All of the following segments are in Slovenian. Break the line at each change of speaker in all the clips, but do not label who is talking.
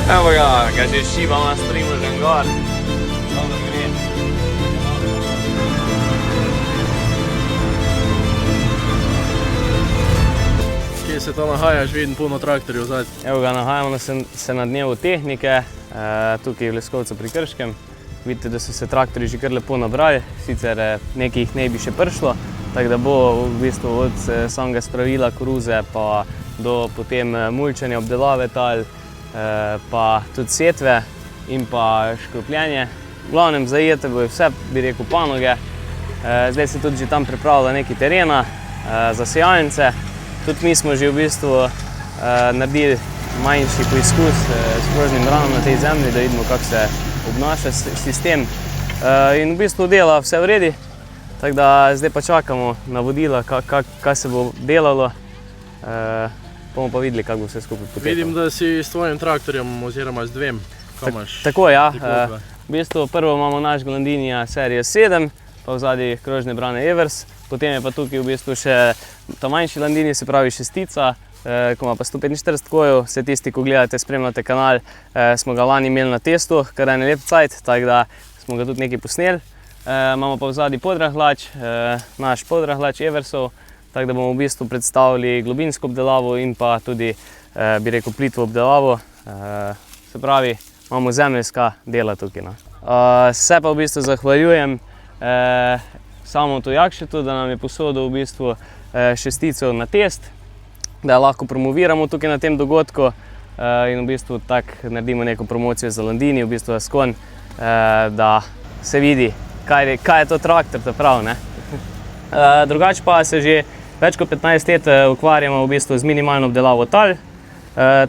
Evo ga že šibamo s Primožem gor. Dobro gre.
Kje se to nahajaš, vidim puno traktorjev zadaj?
Evo ga, nahajamo se na dnevu tehnike, tukaj v Leskovcu pri Krškem. Vidite, da so se traktorji že kar lepo nabrali, sicer nekaj jih ne bi še prišlo, tako da bo v bistvu od samega spravila koruze pa do potem mulčenja, obdelave tal, pa tudi setve in pa škropljenje. V glavnem zajete bojo vse, bi rekel, panoge. Zdaj se tudi že tam pripravlja nekaj terena za sejalnice. Tudi mi smo že v bistvu naredili manjši poizkus s krožnim ranom na tej zemlji, da vidimo, kako se obnaša sistem. In v bistvu dela vse v redi, tako da zdaj pa čakamo navodila, kaj se bo delalo. Bomo pa videli, kako bo vse skupaj potekalo.
Vidim, da si s tvojim traktorjem oziroma z dvem.
Tako, ja. V bistvu prvo imamo naš Glandinija serije 7, pa v zadnji krožne brane Evers. Potem je pa tukaj v bistvu še ta manjši Landini, se pravi šestica, ko ima pa 145 kojev. Vse tisti, ko gledate, spremljate kanal, smo ga lani imeli na testu, kar je en lep cajt, tako da smo ga tudi nekaj posneli. Imamo pa v zadnji podrahlač, naš podrahlač Eversov, tako da bomo v bistvu predstavili globinsko obdelavo in pa tudi, bi rekel, plitvo obdelavo. Se pravi, imamo zemeljska dela tukaj. Se pa v bistvu zahvaljujem Samu Jakšetu, da nam je posodil v bistvu šestico na test, da lahko promoviramo tukaj na tem dogodku in v bistvu tako naredimo neko promocijo za Landini, v bistvu Ascon, da se vidi, kaj je to traktor, ta prav, ne. Drugače pa se že več kot 15 let ukvarjamo v bistvu z minimalno obdelavo tal.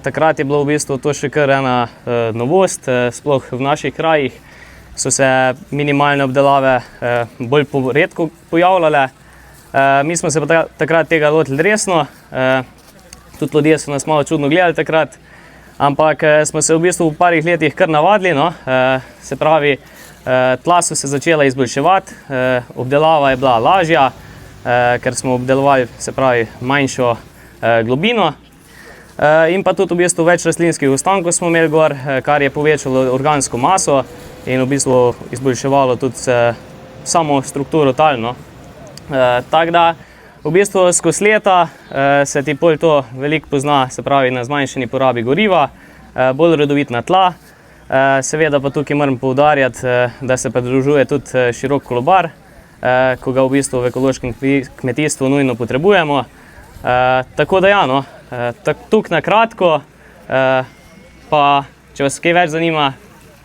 Takrat je bilo v bistvu to še kar ena novost, sploh v naših krajih so se minimalne obdelave bolj redko pojavljale. Mi smo se pa takrat tega lotili resno, tudi ljudje so nas malo čudno gledali takrat, ampak smo se v bistvu v parih letih kar navadili, no. Se pravi, tla so se začela izboljševati, obdelava je bila lažja, ker smo obdelovali, se pravi, manjšo globino. In pa tudi v bistvu več rastlinskih ostankov smo imeli gor, kar je povečalo organsko maso in v bistvu izboljševalo tudi samo strukturo tal, no. Tako da v bistvu skozi leta se ti pol to veliko pozna, se pravi na zmanjšani porabi goriva, bolj rodovitna tla. Seveda pa tukaj moram poudarjati, da se pridružuje tudi širok kolobar, ko ga v bistvu v ekološkem kmetijstvu nujno potrebujemo. Tako da ja, no, tukaj na kratko, pa če vas kaj več zanima,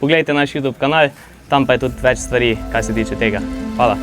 poglejte naš YouTube kanal, tam pa je tudi več stvari, kaj se tiče tega. Hvala.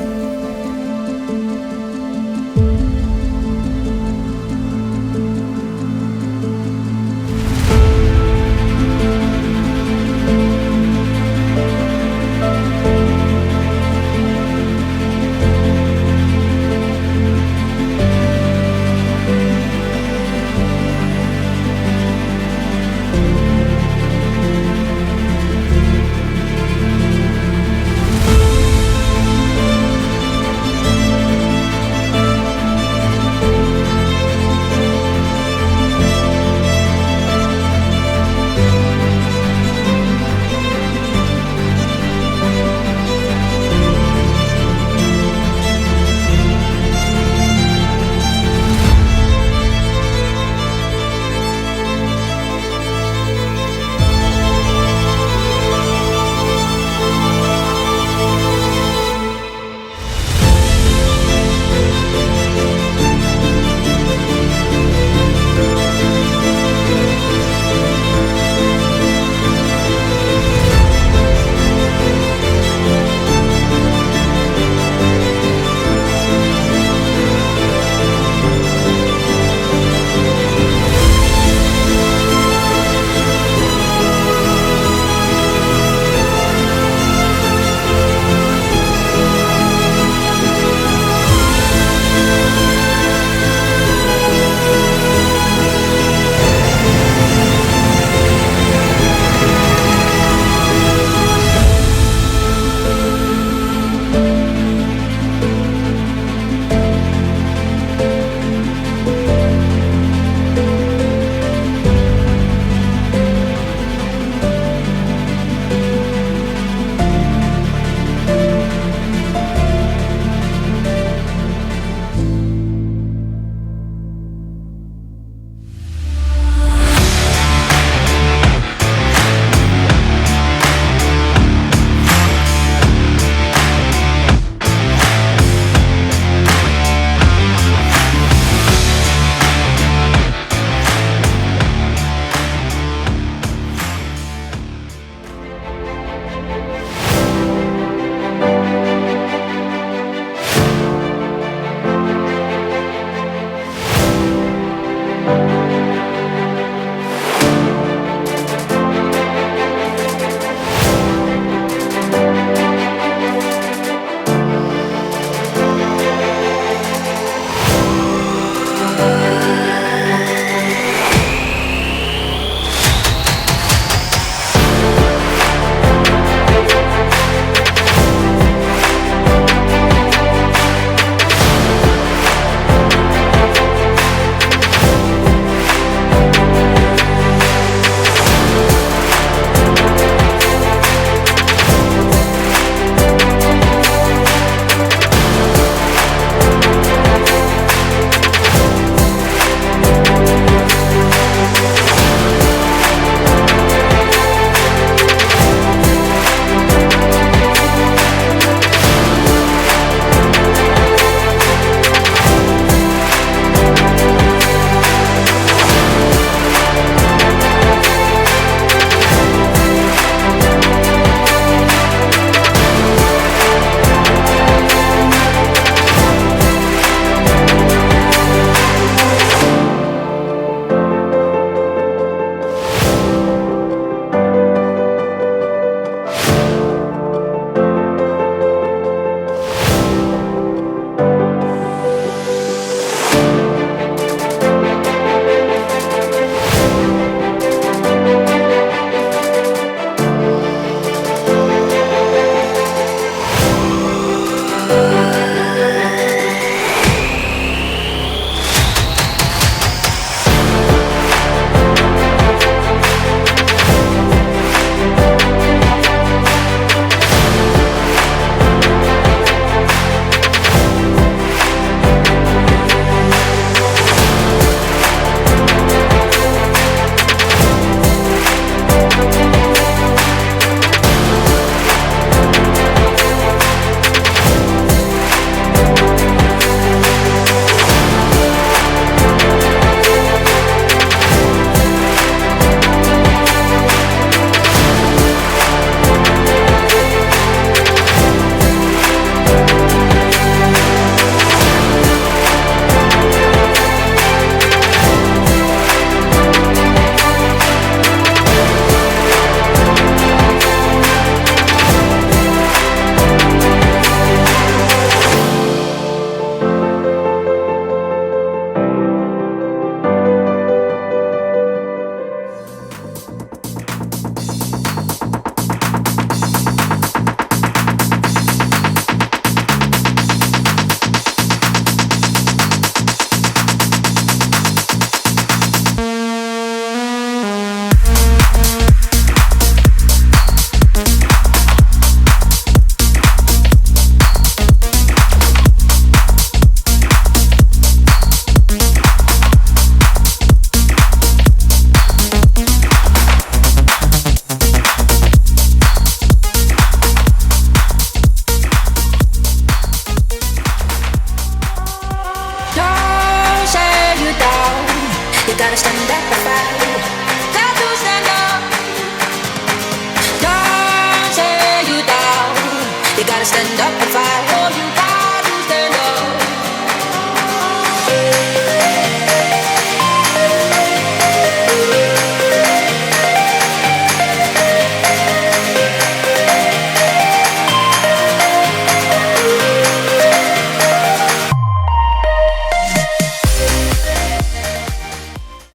gotta stand up and fight. Got to stand up. Don't say you down. You gotta stand up and fight.